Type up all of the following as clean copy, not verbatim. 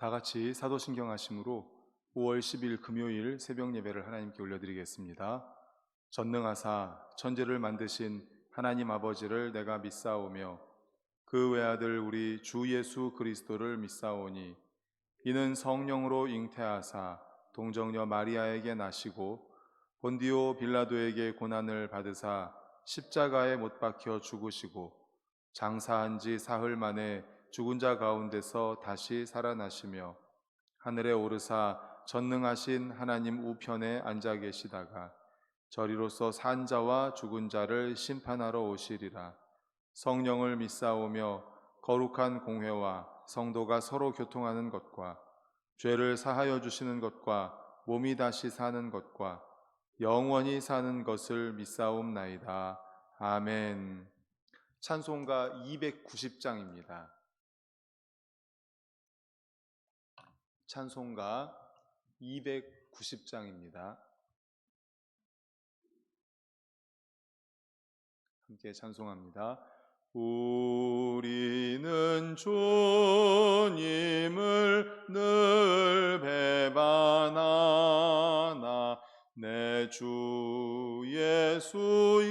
다 같이 사도신경 하심으로 5월 10일 금요일 새벽 예배를 하나님께 올려드리겠습니다. 전능하사 천지를 만드신 하나님 아버지를 내가 믿사오며 그 외아들 우리 주 예수 그리스도를 믿사오니 이는 성령으로 잉태하사 동정녀 마리아에게 나시고 본디오 빌라도에게 고난을 받으사 십자가에 못 박혀 죽으시고 장사한 지 사흘 만에 죽은 자 가운데서 다시 살아나시며 하늘에 오르사 전능하신 하나님 우편에 앉아 계시다가 저리로서 산 자와 죽은 자를 심판하러 오시리라. 성령을 믿사오며 거룩한 공회와 성도가 서로 교통하는 것과 죄를 사하여 주시는 것과 몸이 다시 사는 것과 영원히 사는 것을 믿사옵나이다. 아멘. 찬송가 290장입니다. 찬송가 290장입니다. 함께 찬송합니다. 우리는 주님을 늘 배반하나 내 주 예수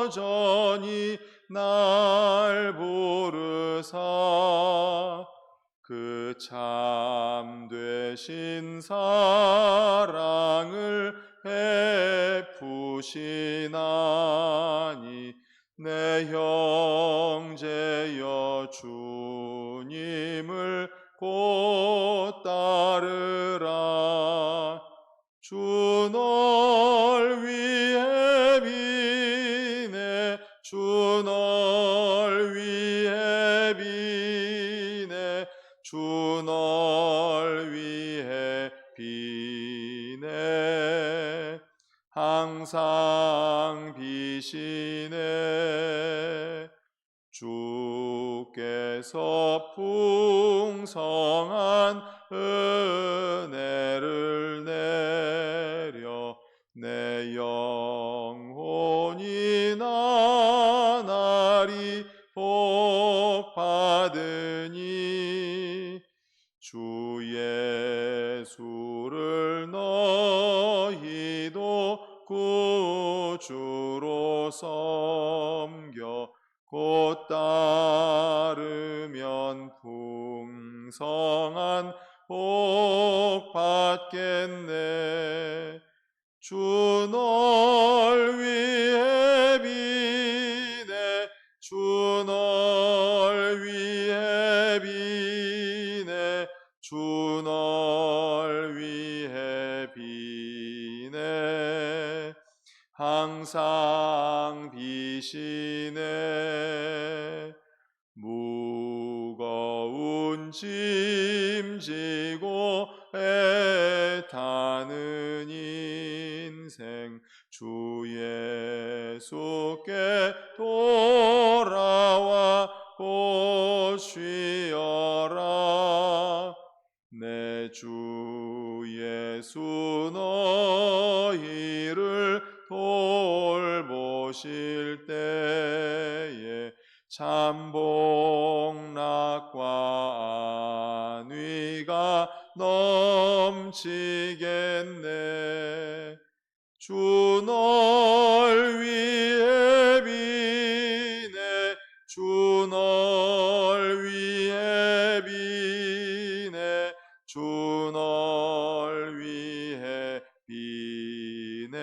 여전히 날 부르사 그 참되신 사랑을 베푸시나니 내 형제여 주님을 곧 따르라. 주 널 위해 비네 주 널 위해 비네 주 널 위해 비네 항상 비시네. 주께서 풍성한 은혜를 내려 내 영혼이 나날이 복 받으니 주 예수를 너희도 구주로 섬겨 곧 따르면 풍성한 복 받겠네. 주 널 위해 비네 주 널 위해 비네 주 널 위해 비네 항상 비시네. 무거운 짐 지고 애타는 인생 주 예수께 돌아와 곧 쉬어라. 내 주 예수 너희를 돌보실 때에 참 복락과 안위가 넘치겠네. 주 널 위해 비네 주 널 위해 비네 주 널 위해 비네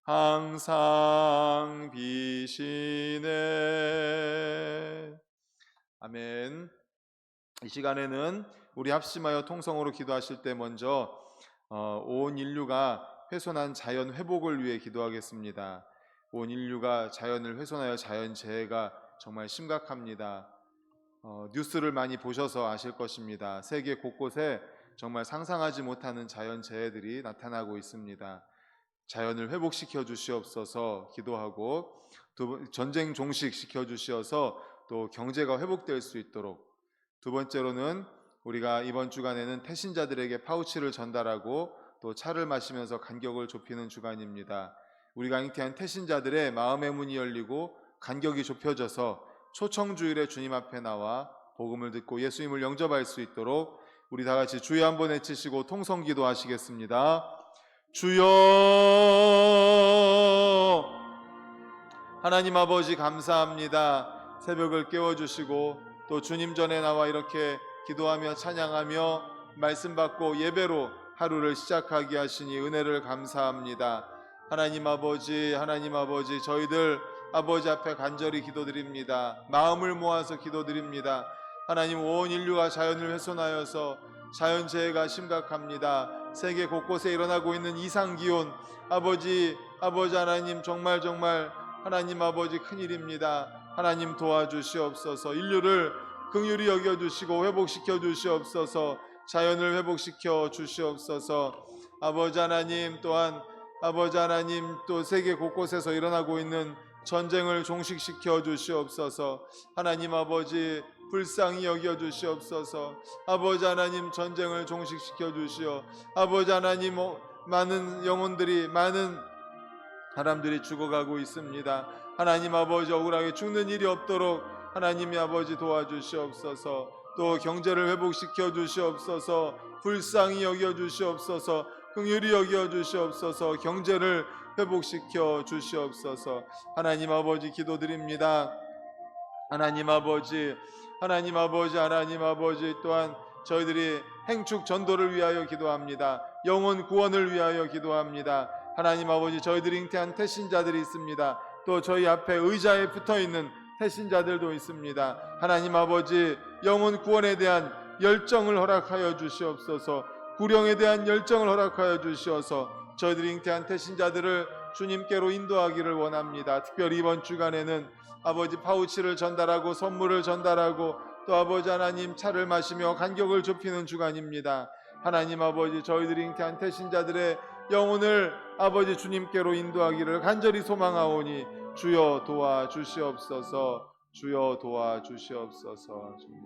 항상 비시네. 아멘. 이 시간에는 우리 합심하여 통성으로 기도하실 때 먼저 온 인류가 훼손한 자연 회복을 위해 기도하겠습니다. 온 인류가 자연을 훼손하여 자연재해가 정말 심각합니다. 뉴스를 많이 보셔서 아실 것입니다. 세계 곳곳에 정말 상상하지 못하는 자연재해들이 나타나고 있습니다. 자연을 회복시켜 주시옵소서 기도하고, 또 전쟁 종식시켜 주시어서 또 경제가 회복될 수 있도록, 두 번째로는 우리가 이번 주간에는 태신자들에게 파우치를 전달하고 또 차를 마시면서 간격을 좁히는 주간입니다. 우리가 잉태한 태신자들의 마음의 문이 열리고 간격이 좁혀져서 초청주일에 주님 앞에 나와 복음을 듣고 예수님을 영접할 수 있도록 우리 다 같이 주여 한번 외치시고 통성 기도하시겠습니다. 주여. 하나님 아버지 감사합니다. 새벽을 깨워주시고 또 주님 전에 나와 이렇게 기도하며 찬양하며 말씀 받고 예배로 하루를 시작하게 하시니 은혜를 감사합니다. 하나님 아버지 저희들 아버지 앞에 간절히 기도드립니다. 마음을 모아서 기도드립니다. 하나님 온 인류가 자연을 훼손하여서 자연재해가 심각합니다. 세계 곳곳에 일어나고 있는 이상기온 아버지 하나님 정말 하나님 아버지 큰일입니다. 하나님 도와주시옵소서. 인류를 긍휼히 여겨주시고 회복시켜 주시옵소서. 자연을 회복시켜 주시옵소서. 아버지 하나님 또한 아버지 하나님 또 세계 곳곳에서 일어나고 있는 전쟁을 종식시켜 주시옵소서. 하나님 아버지 불쌍히 여겨 주시옵소서. 아버지 하나님 전쟁을 종식시켜 주시어 아버지 하나님 많은 영혼들이 많은 사람들이 죽어가고 있습니다. 하나님 아버지 억울하게 죽는 일이 없도록 하나님이 아버지 도와주시옵소서. 또 경제를 회복시켜 주시옵소서. 불쌍히 여겨 주시옵소서. 긍휼히 여겨 주시옵소서. 경제를 회복시켜 주시옵소서. 하나님 아버지 기도드립니다. 하나님 아버지 또한 저희들이 행축 전도를 위하여 기도합니다. 영혼 구원을 위하여 기도합니다. 하나님 아버지 저희들이 잉태한 태신자들이 있습니다. 또 저희 앞에 의자에 붙어있는 태신자들도 있습니다. 하나님 아버지 영혼 구원에 대한 열정을 허락하여 주시옵소서. 구령에 대한 열정을 허락하여 주시어서 저희들이 잉태한 태신자들을 주님께로 인도하기를 원합니다. 특별히 이번 주간에는 아버지 파우치를 전달하고 선물을 전달하고 또 아버지 하나님 차를 마시며 간격을 좁히는 주간입니다. 하나님 아버지 저희들이 잉태한 태신자들의 영혼을 아버지 주님께로 인도하기를 간절히 소망하오니 주여 도와주시옵소서. 주여 도와주시옵소서. 주님.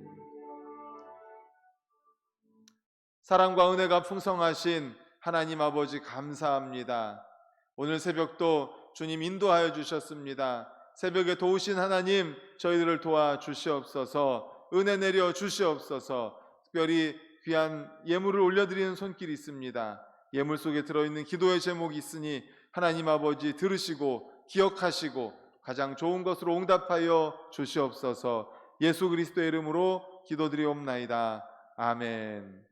사랑과 은혜가 풍성하신 하나님 아버지 감사합니다. 오늘 새벽도 주님 인도하여 주셨습니다. 새벽에 도우신 하나님 저희들을 도와주시옵소서. 은혜 내려 주시옵소서. 특별히 귀한 예물을 올려드리는 손길이 있습니다. 예물 속에 들어있는 기도의 제목이 있으니 하나님 아버지 들으시고 기억하시고 가장 좋은 것으로 응답하여 주시옵소서. 예수 그리스도의 이름으로 기도드리옵나이다. 아멘.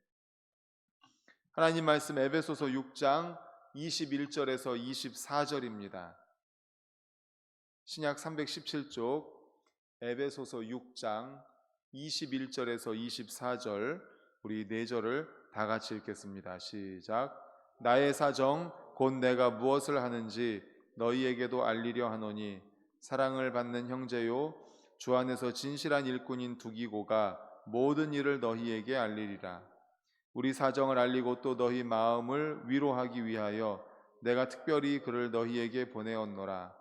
하나님 말씀 에베소서 6장 21절에서 24절입니다. 신약 317쪽 에베소서 6장 21절에서 24절 우리 4절을 다 같이 읽겠습니다. 시작. 나의 사정 곧 내가 무엇을 하는지 너희에게도 알리려 하노니 사랑을 받는 형제요 주 안에서 진실한 일꾼인 두기고가 모든 일을 너희에게 알리리라. 우리 사정을 알리고 또 너희 마음을 위로하기 위하여 내가 특별히 그를 너희에게 보내었노라.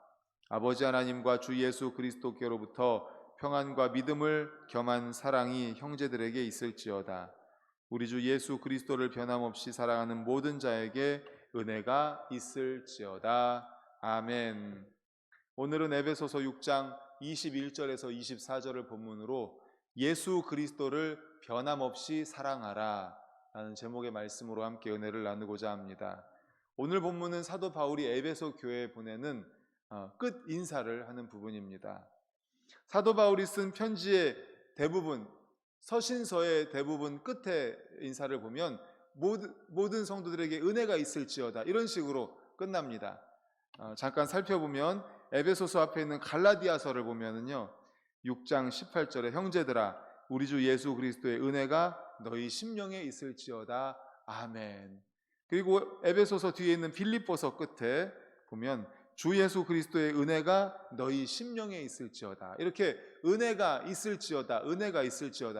아버지 하나님과 주 예수 그리스도께로부터 평안과 믿음을 겸한 사랑이 형제들에게 있을지어다. 우리 주 예수 그리스도를 변함없이 사랑하는 모든 자에게 은혜가 있을지어다. 아멘. 오늘은 에베소서 6장 21절에서 24절을 본문으로 예수 그리스도를 변함없이 사랑하라 라는 제목의 말씀으로 함께 은혜를 나누고자 합니다. 오늘 본문은 사도 바울이 에베소 교회에 보내는 끝 인사를 하는 부분입니다. 사도 바울이 쓴 편지의 대부분, 서신서의 대부분 끝에 인사를 보면 모든 성도들에게 은혜가 있을지어다 이런 식으로 끝납니다. 잠깐 살펴보면 에베소서 앞에 있는 갈라디아서를 보면은요 6장 18절에 형제들아 우리 주 예수 그리스도의 은혜가 너희 심령에 있을지어다. 아멘. 그리고 에베소서 뒤에 있는 빌립보서 끝에 보면 주 예수 그리스도의 은혜가 너희 심령에 있을지어다. 이렇게 은혜가 있을지어다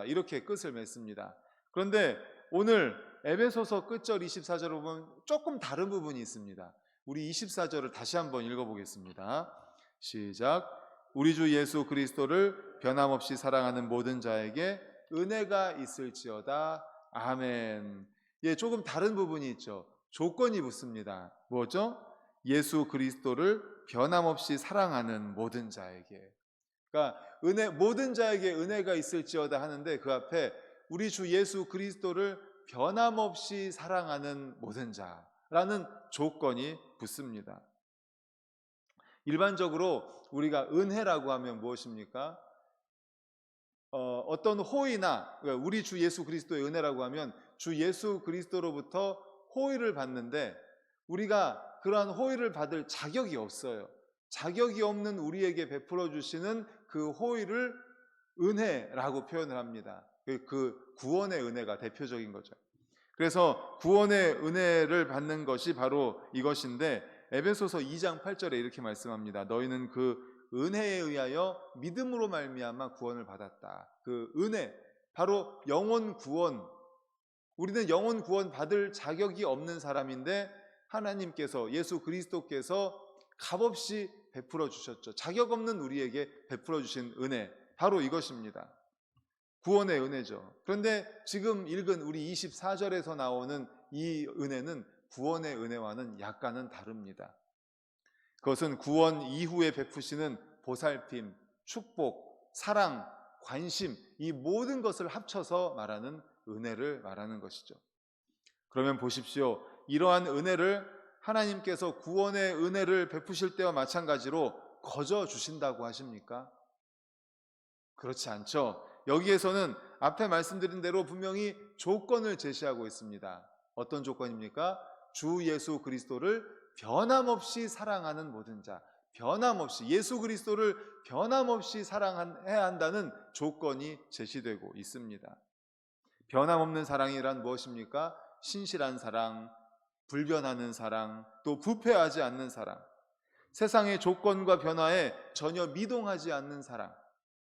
이렇게 끝을 맺습니다. 그런데 오늘 에베소서 끝절 24절을 보면 조금 다른 부분이 있습니다. 우리 24절을 다시 한번 읽어보겠습니다. 시작. 우리 주 예수 그리스도를 변함없이 사랑하는 모든 자에게 은혜가 있을지어다. 아멘. 예, 조금 다른 부분이 있죠. 조건이 붙습니다. 뭐죠? 예수 그리스도를 변함없이 사랑하는 모든 자에게. 그러니까 모든 자에게 은혜가 있을지어다 하는데 그 앞에 우리 주 예수 그리스도를 변함없이 사랑하는 모든 자라는 조건이 붙습니다. 일반적으로 우리가 은혜라고 하면 무엇입니까? 어떤 호의나 우리 주 예수 그리스도의 은혜라고 하면 주 예수 그리스도로부터 호의를 받는데 우리가 그러한 호의를 받을 자격이 없어요. 자격이 없는 우리에게 베풀어 주시는 그 호의를 은혜라고 표현을 합니다. 그 구원의 은혜가 대표적인 거죠. 그래서 구원의 은혜를 받는 것이 바로 이것인데 에베소서 2장 8절에 이렇게 말씀합니다. 너희는 그 은혜에 의하여 믿음으로 말미암아 구원을 받았다. 그 은혜, 바로 영혼 구원. 우리는 영혼 구원 받을 자격이 없는 사람인데 하나님께서, 예수 그리스도께서 값없이 베풀어 주셨죠. 자격 없는 우리에게 베풀어 주신 은혜, 바로 이것입니다. 구원의 은혜죠. 그런데 지금 읽은 우리 24절에서 나오는 이 은혜는 구원의 은혜와는 약간은 다릅니다. 그것은 구원 이후에 베푸시는 보살핌, 축복, 사랑, 관심, 이 모든 것을 합쳐서 말하는 은혜를 말하는 것이죠. 그러면 보십시오. 이러한 은혜를 하나님께서 구원의 은혜를 베푸실 때와 마찬가지로 거저 주신다고 하십니까? 그렇지 않죠. 여기에서는 앞에 말씀드린 대로 분명히 조건을 제시하고 있습니다. 어떤 조건입니까? 주 예수 그리스도를 변함없이 사랑하는 모든 자, 변함없이 예수 그리스도를 변함없이 사랑해야 한다는 조건이 제시되고 있습니다. 변함없는 사랑이란 무엇입니까? 신실한 사랑, 불변하는 사랑, 또 부패하지 않는 사랑, 세상의 조건과 변화에 전혀 미동하지 않는 사랑,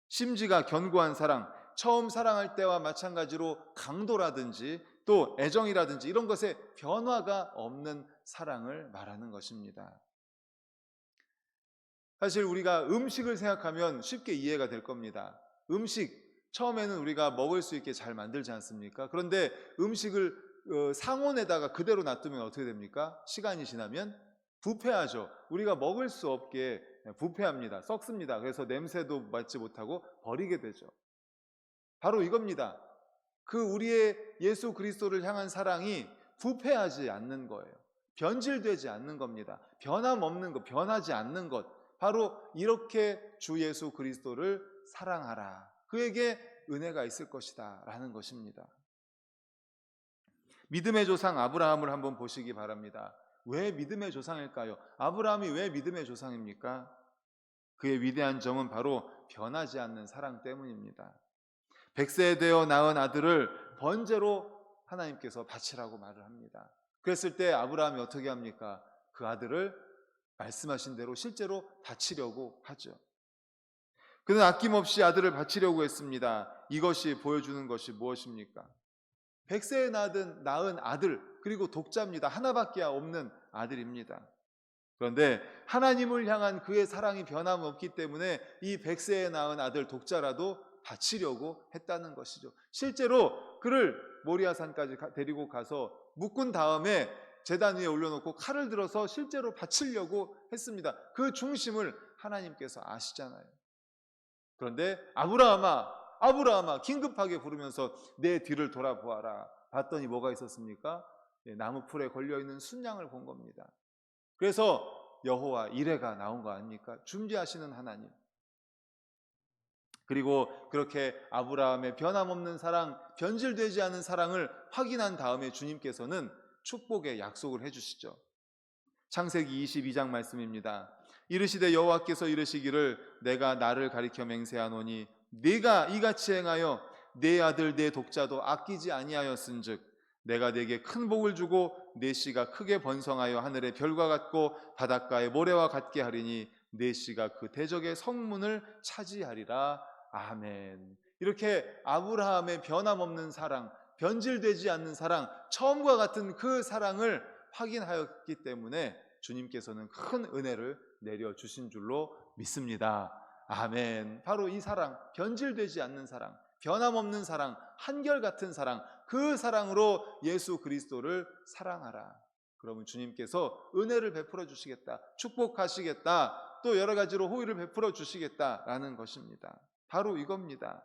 심지가 견고한 사랑, 처음 사랑할 때와 마찬가지로 강도라든지 또 애정이라든지 이런 것에 변화가 없는 사랑을 말하는 것입니다. 사실 우리가 음식을 생각하면 쉽게 이해가 될 겁니다. 음식, 처음에는 우리가 먹을 수 있게 잘 만들지 않습니까? 그런데 음식을 상온에다가 그대로 놔두면 어떻게 됩니까? 시간이 지나면 부패하죠. 우리가 먹을 수 없게 부패합니다. 썩습니다. 그래서 냄새도 맡지 못하고 버리게 되죠. 바로 이겁니다. 그 우리의 예수 그리스도를 향한 사랑이 부패하지 않는 거예요. 변질되지 않는 겁니다. 변함없는 것, 변하지 않는 것. 바로 이렇게 주 예수 그리스도를 사랑하라. 그에게 은혜가 있을 것이다 라는 것입니다. 믿음의 조상 아브라함을 한번 보시기 바랍니다. 왜 믿음의 조상일까요? 아브라함이 왜 믿음의 조상입니까? 그의 위대한 점은 바로 변하지 않는 사랑 때문입니다. 100세 되어 낳은 아들을 번제로 하나님께서 바치라고 말을 합니다. 그랬을 때 아브라함이 어떻게 합니까? 그 아들을 말씀하신 대로 실제로 바치려고 하죠. 그는 아낌없이 아들을 바치려고 했습니다. 이것이 보여주는 것이 무엇입니까? 100세에 낳은 아들, 그리고 독자입니다. 하나밖에 없는 아들입니다. 그런데 하나님을 향한 그의 사랑이 변함없기 때문에 이 100세에 낳은 아들 독자라도 바치려고 했다는 것이죠. 실제로 그를 모리아산까지 데리고 가서 묶은 다음에 제단 위에 올려놓고 칼을 들어서 실제로 바치려고 했습니다. 그 중심을 하나님께서 아시잖아요. 그런데 아브라함아 긴급하게 부르면서 내 뒤를 돌아보아라. 봤더니 뭐가 있었습니까? 나무 풀에 걸려있는 순양을 본 겁니다. 그래서 여호와 이레가 나온 거 아닙니까? 준비하시는 하나님. 그리고 그렇게 아브라함의 변함없는 사랑, 변질되지 않은 사랑을 확인한 다음에 주님께서는 축복의 약속을 해주시죠. 창세기 22장 말씀입니다. 이르시되 여호와께서 이르시기를 내가 나를 가리켜 맹세하노니 네가 이같이 행하여 네 아들 네 독자도 아끼지 아니하였은즉 내가 네게 큰 복을 주고 네 씨가 크게 번성하여 하늘의 별과 같고 바닷가의 모래와 같게 하리니 네 씨가 그 대적의 성문을 차지하리라. 아멘. 이렇게 아브라함의 변함없는 사랑, 변질되지 않는 사랑, 처음과 같은 그 사랑을 확인하였기 때문에 주님께서는 큰 은혜를 내려주신 줄로 믿습니다. 아멘. 바로 이 사랑, 변질되지 않는 사랑, 변함없는 사랑, 한결같은 사랑, 그 사랑으로 예수 그리스도를 사랑하라. 그러면 주님께서 은혜를 베풀어 주시겠다, 축복하시겠다, 또 여러 가지로 호의를 베풀어 주시겠다라는 것입니다. 바로 이겁니다.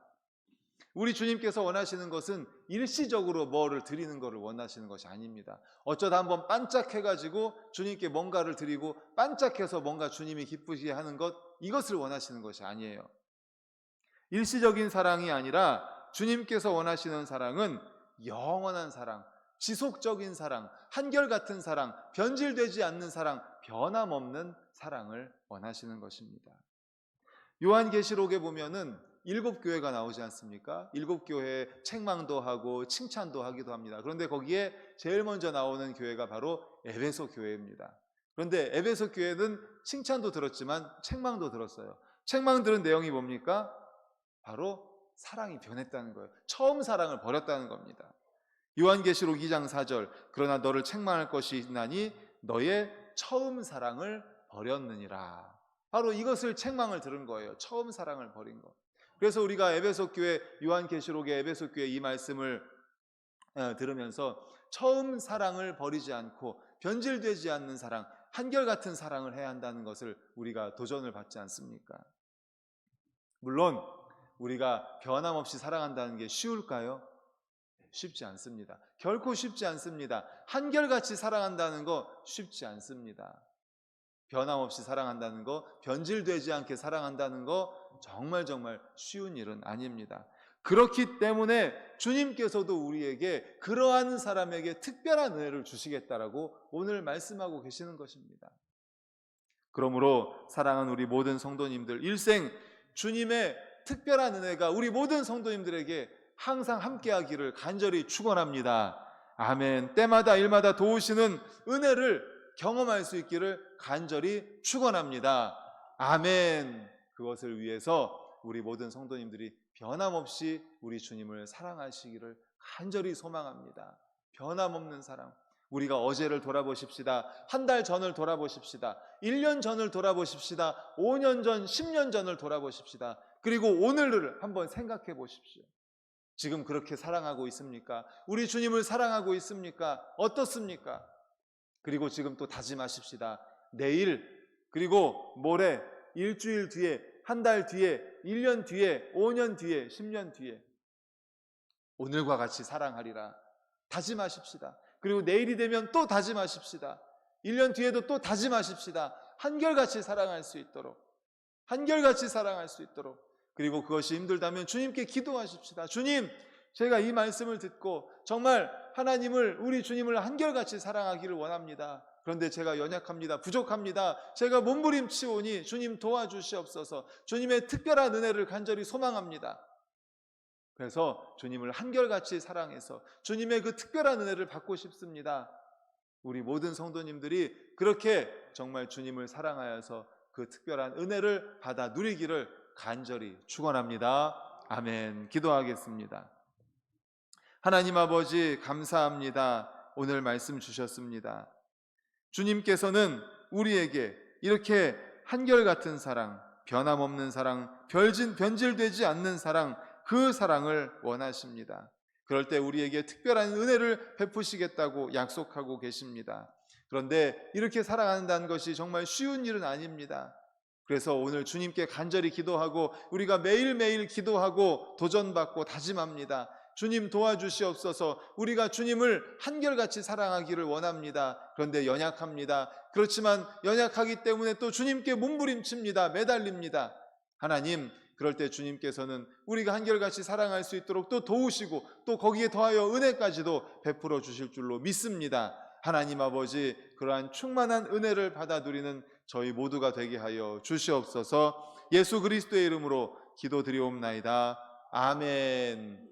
우리 주님께서 원하시는 것은 일시적으로 뭐를 드리는 것을 원하시는 것이 아닙니다. 어쩌다 한번 반짝해가지고 주님께 뭔가를 드리고 반짝해서 뭔가 주님이 기쁘시게 하는 것, 이것을 원하시는 것이 아니에요. 일시적인 사랑이 아니라 주님께서 원하시는 사랑은 영원한 사랑, 지속적인 사랑, 한결같은 사랑, 변질되지 않는 사랑, 변함없는 사랑을 원하시는 것입니다. 요한계시록에 보면은 7교회가 나오지 않습니까? 7교회에 책망도 하고 칭찬도 하기도 합니다. 그런데 거기에 제일 먼저 나오는 교회가 바로 에베소 교회입니다. 그런데 에베소 교회는 칭찬도 들었지만 책망도 들었어요. 책망 들은 내용이 뭡니까? 바로 사랑이 변했다는 거예요. 처음 사랑을 버렸다는 겁니다. 요한계시록 2장 4절, 그러나 너를 책망할 것이 있나니 너의 처음 사랑을 버렸느니라. 바로 이것을 책망을 들은 거예요. 처음 사랑을 버린 것. 그래서 우리가 에베소 교회, 요한계시록의 에베소 교회 이 말씀을 들으면서 처음 사랑을 버리지 않고 변질되지 않는 사랑, 한결같은 사랑을 해야 한다는 것을 우리가 도전을 받지 않습니까? 물론 우리가 변함없이 사랑한다는 게 쉬울까요? 쉽지 않습니다. 결코 쉽지 않습니다. 한결같이 사랑한다는 거 쉽지 않습니다. 변함없이 사랑한다는 거, 변질되지 않게 사랑한다는 거 정말 쉬운 일은 아닙니다. 그렇기 때문에 주님께서도 우리에게 그러한 사람에게 특별한 은혜를 주시겠다라고 오늘 말씀하고 계시는 것입니다. 그러므로 사랑하는 우리 모든 성도님들, 일생 주님의 특별한 은혜가 우리 모든 성도님들에게 항상 함께하기를 간절히 축원합니다. 아멘. 때마다 일마다 도우시는 은혜를 경험할 수 있기를 간절히 축원합니다. 아멘. 그것을 위해서 우리 모든 성도님들이 변함없이 우리 주님을 사랑하시기를 간절히 소망합니다. 변함없는 사랑. 우리가 어제를 돌아보십시다. 한 달 전을 돌아보십시다. 1년 전을 돌아보십시다. 5년 전, 10년 전을 돌아보십시다. 그리고 오늘을 한번 생각해 보십시오. 지금 그렇게 사랑하고 있습니까? 우리 주님을 사랑하고 있습니까? 어떻습니까? 그리고 지금 또 다짐하십시다. 내일, 그리고 모레, 일주일 뒤에, 한 달 뒤에, 1년 뒤에, 5년 뒤에, 10년 뒤에 오늘과 같이 사랑하리라. 다짐하십시다. 그리고 내일이 되면 또 다짐하십시다. 1년 뒤에도 또 다짐하십시다. 한결같이 사랑할 수 있도록, 한결같이 사랑할 수 있도록. 그리고 그것이 힘들다면 주님께 기도하십시다. 주님, 제가 이 말씀을 듣고 정말 하나님을, 우리 주님을 한결같이 사랑하기를 원합니다. 그런데 제가 연약합니다. 부족합니다. 제가 몸부림치오니 주님 도와주시옵소서. 주님의 특별한 은혜를 간절히 소망합니다. 그래서 주님을 한결같이 사랑해서 주님의 그 특별한 은혜를 받고 싶습니다. 우리 모든 성도님들이 그렇게 정말 주님을 사랑하여서 그 특별한 은혜를 받아 누리기를 간절히 축원합니다. 아멘. 기도하겠습니다. 하나님 아버지 감사합니다. 오늘 말씀 주셨습니다. 주님께서는 우리에게 이렇게 한결같은 사랑, 변함없는 사랑, 변질되지 않는 사랑, 그 사랑을 원하십니다. 그럴 때 우리에게 특별한 은혜를 베푸시겠다고 약속하고 계십니다. 그런데 이렇게 사랑한다는 것이 정말 쉬운 일은 아닙니다. 그래서 오늘 주님께 간절히 기도하고 우리가 매일매일 기도하고 도전받고 다짐합니다. 주님 도와주시옵소서. 우리가 주님을 한결같이 사랑하기를 원합니다. 그런데 연약합니다. 그렇지만 연약하기 때문에 또 주님께 몸부림칩니다. 매달립니다. 하나님, 그럴 때 주님께서는 우리가 한결같이 사랑할 수 있도록 또 도우시고 또 거기에 더하여 은혜까지도 베풀어 주실 줄로 믿습니다. 하나님 아버지, 그러한 충만한 은혜를 받아 누리는 저희 모두가 되게 하여 주시옵소서. 예수 그리스도의 이름으로 기도드리옵나이다. 아멘.